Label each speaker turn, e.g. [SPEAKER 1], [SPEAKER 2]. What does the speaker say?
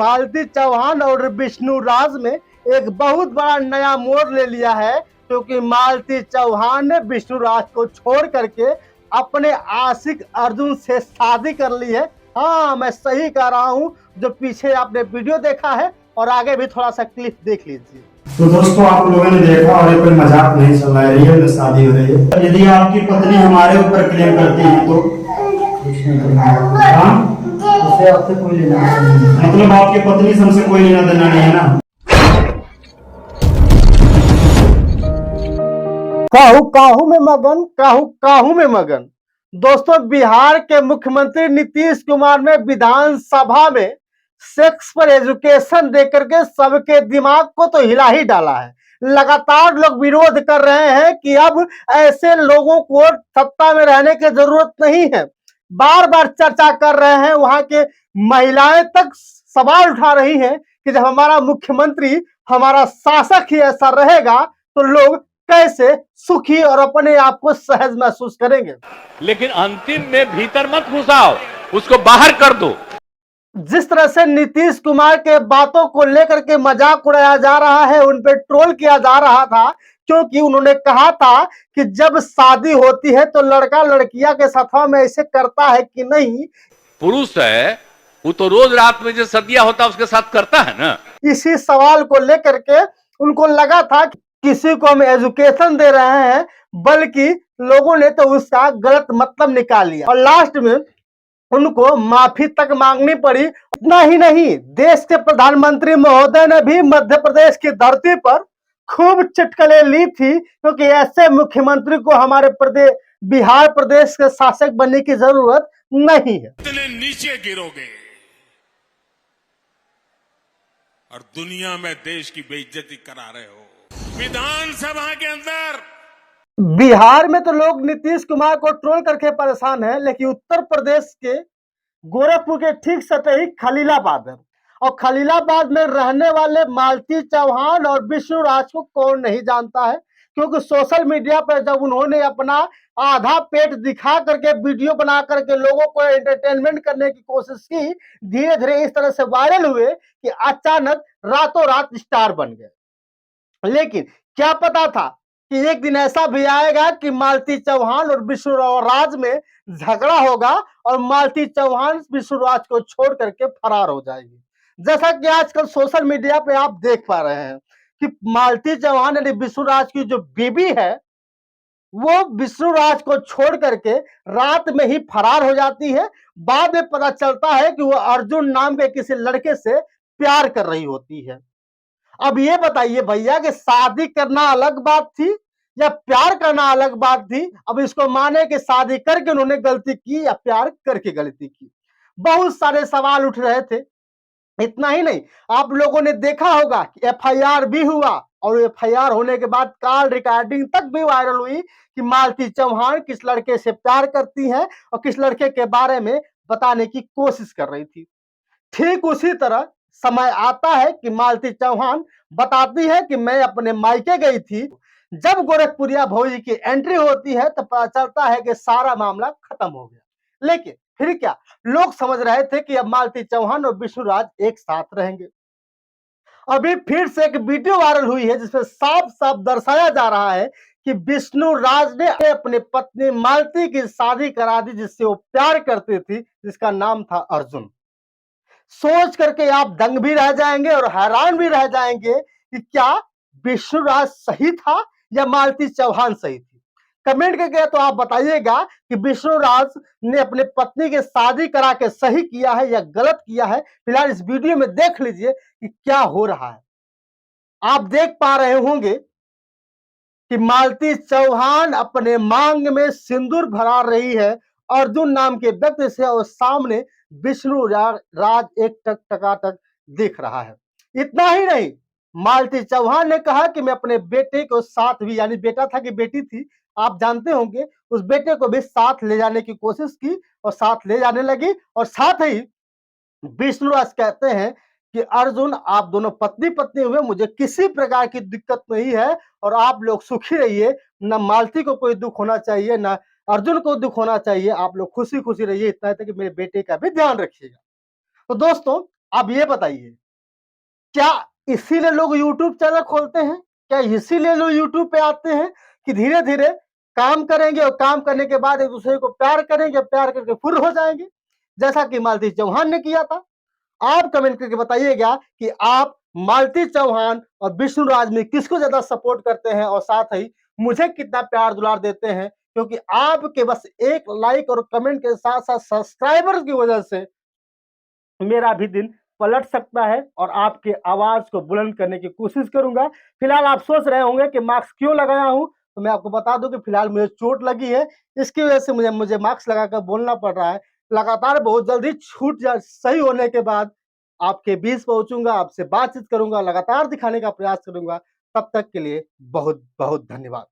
[SPEAKER 1] मालती चौहान और विष्णु राज में एक बहुत बड़ा नया मोड़ ले लिया है, क्योंकि मालती चौहान ने विष्णु राज को छोड़ करके अपने आशिक अर्जुन से शादी कर ली है। हाँ, मैं सही कह रहा हूँ। जो पीछे आपने वीडियो देखा है और आगे भी थोड़ा सा क्लिप देख लीजिए।
[SPEAKER 2] तो दोस्तों, आप लोगों ने देखा और ये कोई मजाक नहीं चल रहा है, रियल में शादी हो रही है। यदि आपकी पत्नी हमारे ऊपर क्लेम करती है तो उससे आपसे कोई लेना देना नहीं, मतलब आपकी पत्नी से हमसे कोई लेना देना नहीं है ना।
[SPEAKER 1] काहू काहू में मगन, काहू काहू में मगन। दोस्तों, बिहार के मुख्यमंत्री नीतीश कुमार ने विधानसभा में सेक्स पर एजुकेशन देकर के सबके दिमाग को तो हिला ही डाला है। लगातार लोग विरोध कर रहे हैं कि अब ऐसे लोगों को सत्ता में रहने की जरूरत नहीं है। बार बार चर्चा कर रहे हैं, वहां के महिलाएं तक सवाल उठा रही हैं कि जब हमारा मुख्यमंत्री, हमारा शासक ही ऐसा रहेगा तो लोग कैसे सुखी और अपने आप को सहज महसूस करेंगे।
[SPEAKER 3] लेकिन अंतिम में भीतर मत घुसाओ, उसको बाहर कर दो।
[SPEAKER 1] जिस तरह से नीतीश कुमार के बातों को लेकर के मजाक उड़ाया जा रहा है, उन पे ट्रोल किया जा रहा था, क्योंकि उन्होंने कहा था कि जब शादी होती है तो लड़का लड़कियां के साथ में ऐसे करता है कि नहीं।
[SPEAKER 3] पुरुष है वो तो रोज रात में जो सदिया होता है उसके साथ करता है ना।
[SPEAKER 1] इसी सवाल को लेकर के उनको लगा था कि किसी को हम एजुकेशन दे रहे हैं, बल्कि लोगों ने तो उसका गलत मतलब निकाल लिया और लास्ट में उनको माफी तक मांगनी पड़ी। इतना ही नहीं, देश के प्रधानमंत्री महोदय ने भी मध्य प्रदेश की धरती पर खूब चुटकुले ली थी, क्योंकि ऐसे मुख्यमंत्री को हमारे प्रदेश, बिहार प्रदेश के शासक बनने की जरूरत नहीं है।
[SPEAKER 4] इतने नीचे गिरोगे और दुनिया में देश की बेइज्जती करा रहे हो। विधानसभा के अंदर
[SPEAKER 1] बिहार में तो लोग नीतीश कुमार को ट्रोल करके परेशान है, लेकिन उत्तर प्रदेश के गोरखपुर के ठीक सतह ही खलीलाबाद है, और खलीलाबाद में रहने वाले मालती चौहान और विष्णु राज को कौन नहीं जानता है, क्योंकि सोशल मीडिया पर जब उन्होंने अपना आधा पेट दिखा करके वीडियो बना करके लोगों को एंटरटेनमेंट करने की कोशिश की, धीरे धीरे इस तरह से वायरल हुए कि अचानक रातों रात स्टार बन गए। लेकिन क्या पता था कि एक दिन ऐसा भी आएगा कि मालती चौहान और विष्णु राज में झगड़ा होगा और मालती चौहान विष्णु राज को छोड़ करके फरार हो जाएगी। जैसा कि आजकल सोशल मीडिया पे आप देख पा रहे हैं कि मालती चौहान यानी विष्णु राज की जो बीबी है, वो विष्णु राज को छोड़ करके रात में ही फरार हो जाती है। बाद में पता चलता है कि वो अर्जुन नाम के किसी लड़के से प्यार कर रही होती है। अब ये बताइए भैया कि शादी करना अलग बात थी या प्यार करना अलग बात थी। अब इसको माने कि शादी करके उन्होंने गलती की या प्यार करके गलती की। बहुत सारे सवाल उठ रहे थे। इतना ही नहीं, आप लोगों ने देखा होगा कि एफआईआर भी हुआ और एफआईआर होने के बाद कॉल रिकॉर्डिंग तक भी वायरल हुई कि मालती चौहान किस लड़के से प्यार करती हैं और किस लड़के के बारे में बताने की कोशिश कर रही थी। ठीक उसी तरह समय आता है कि मालती चौहान बताती है कि मैं अपने मायके गई थी। जब गोरखपुरिया भौजी की एंट्री होती है तो पता चलता है कि सारा मामला खत्म हो गया। लेकिन फिर क्या, लोग समझ रहे थे कि अब मालती चौहान और विष्णु राज एक साथ रहेंगे। अभी फिर से एक वीडियो वायरल हुई है जिसमें साफ साफ दर्शाया जा रहा है कि विष्णु राज ने अपने पत्नी मालती की शादी करा दी, जिससे वो प्यार करती थी, जिसका नाम था अर्जुन। सोच करके आप दंग भी रह जाएंगे और हैरान भी रह जाएंगे कि क्या विष्णु राज सही था या मालती चौहान सही थी। कमेंट करके तो आप बताइएगा कि विष्णु राज ने अपने पत्नी के शादी करा के सही किया है या गलत किया है। फिलहाल इस वीडियो में देख लीजिए कि क्या हो रहा है। आप देख पा रहे होंगे कि मालती चौहान अपने मांग में सिंदूर भरा रही है अर्जुन नाम के व्यक्ति से, और सामने विष्णु राज एक टक टकाटक दिख रहा है। इतना ही नहीं, मालती चौहान ने कहा कि मैं अपने बेटे को साथ भी, यानी बेटा था कि बेटी थी आप जानते होंगे, उस बेटे को भी साथ ले जाने की कोशिश की और साथ ले जाने लगी। और साथ ही विष्णुराज कहते हैं कि अर्जुन, आप दोनों पत्नी पत्नी हुए, मुझे किसी प्रकार की दिक्कत नहीं है और आप लोग सुखी रहिए। न मालती को कोई दुख होना चाहिए, न अर्जुन को दुख होना चाहिए। आप लोग खुशी खुशी रहिए। इतना है कि मेरे बेटे का भी ध्यान रखिएगा। तो दोस्तों, आप ये बताइए, क्या इसीलिए लोग यूट्यूब चैनल खोलते हैं? क्या इसीलिए लोग यूट्यूब पे आते हैं कि धीरे धीरे काम करेंगे और काम करने के बाद एक दूसरे को प्यार करेंगे, प्यार करके फुर हो जाएंगे, जैसा कि मालती चौहान ने किया था? आप कमेंट करके बताइएगा कि आप मालती चौहान और विष्णुराज में किसको ज्यादा सपोर्ट करते हैं और साथ ही मुझे कितना प्यार दुलार देते हैं, क्योंकि आपके बस एक लाइक और कमेंट के साथ साथ सब्सक्राइबर्स की वजह से मेरा भी दिन पलट सकता है और आपके आवाज को बुलंद करने की कोशिश करूंगा। फिलहाल आप सोच रहे होंगे कि मास्क क्यों लगाया हूं, तो मैं आपको बता दूं कि फिलहाल मुझे चोट लगी है, इसकी वजह से मुझे मास्क लगाकर बोलना पड़ रहा है। लगातार बहुत जल्दी सही होने के बाद आपके बीच पहुंचूंगा, आपसे बातचीत करूंगा, लगातार दिखाने का प्रयास करूंगा। तब तक के लिए बहुत बहुत धन्यवाद।